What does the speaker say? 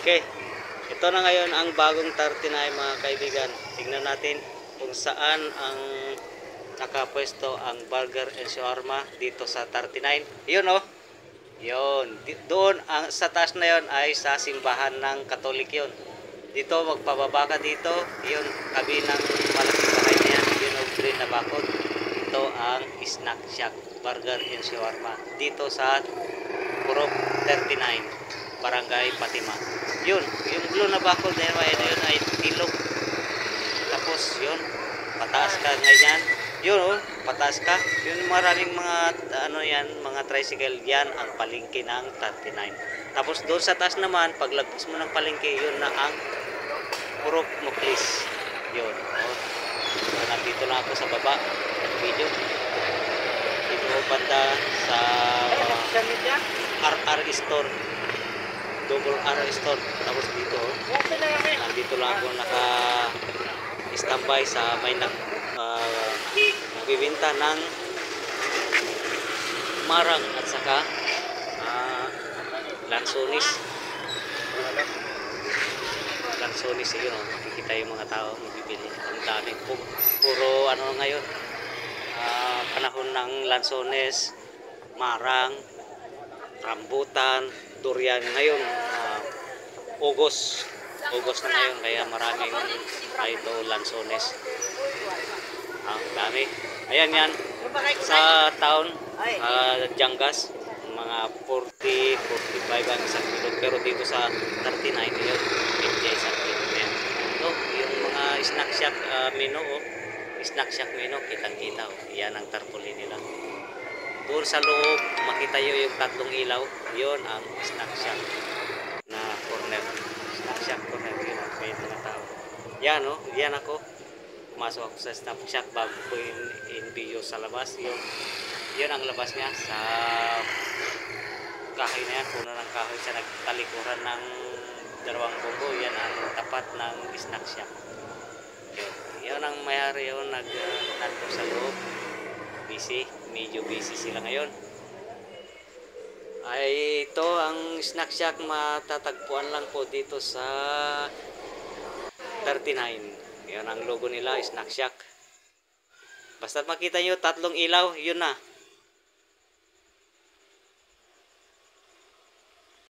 Okay, ito na ngayon ang bagong 39 mga kaibigan. Tingnan natin kung saan ang nakapwesto ang burger and shawarma dito sa 39. Yun oh. Yun. Doon ang sa taas na yon ay sa simbahan ng Katolik yun. Dito magpababa ka dito. Yun, tabi ng malaking bahay na yan. Yun ang green na bakod. Ito ang Snack Shack Burger and Shawarma. Dito sa Purok 39, Barangay Patima. Yun, yung blue na bakod na yun ay ilog. Tapos yun, pataas ka ngayon. Yun oh, pataas ka. Yun maraming mga ano yan, mga tricycle yan ang palengke ng 39. Tapos doon sa taas naman, paglagpas mo ng palengke, yun na ang Purok Muklis. Yun. Oh. So, nandito lang ako sa baba ng video. Dito banda sa RR Store. Double R Store. Tapos dito, nandito lang ako naka-standby sa may nagbibinta ng marang at saka lansonis. Lansonis yun, makikita yung mga tao magbibili. Ang dami po. Puro ano ngayon, panahon ng lansones, marang, rambutan, durian ngayon, August na ngayon, kaya maraming ito lansones. Ang dami. Ayan yan sa town, Jangas, mga 40-45 ang isang kilo, pero dito sa 39 yun, 50 isang kilo na yan. Ito, yung mga snack shack menu, snack shack menu, kitang-kita, yan ang tarpaulin nila. Doon sa loob, makita nyo yung tatlong ilaw, yun ang snack shack na corner. Snack shack corner, yun ang may mga tao. Yan o, yan ako. Pumasok ako sa snack shack bago ko in-video sa labas. Yun ang labas niya sa kahoy na yan, puno ng kahoy sa nagtalikuran ng dalawang bunggo. Yan ang tapat ng snack shack. Yun ang mayari yun, nandun sa loob. Busy, medyo busy sila ngayon. Ay ito ang snack shack, matatagpuan lang po dito sa 39. Yan ang logo nila, snack shack. Basta makita nyo tatlong ilaw, yun na.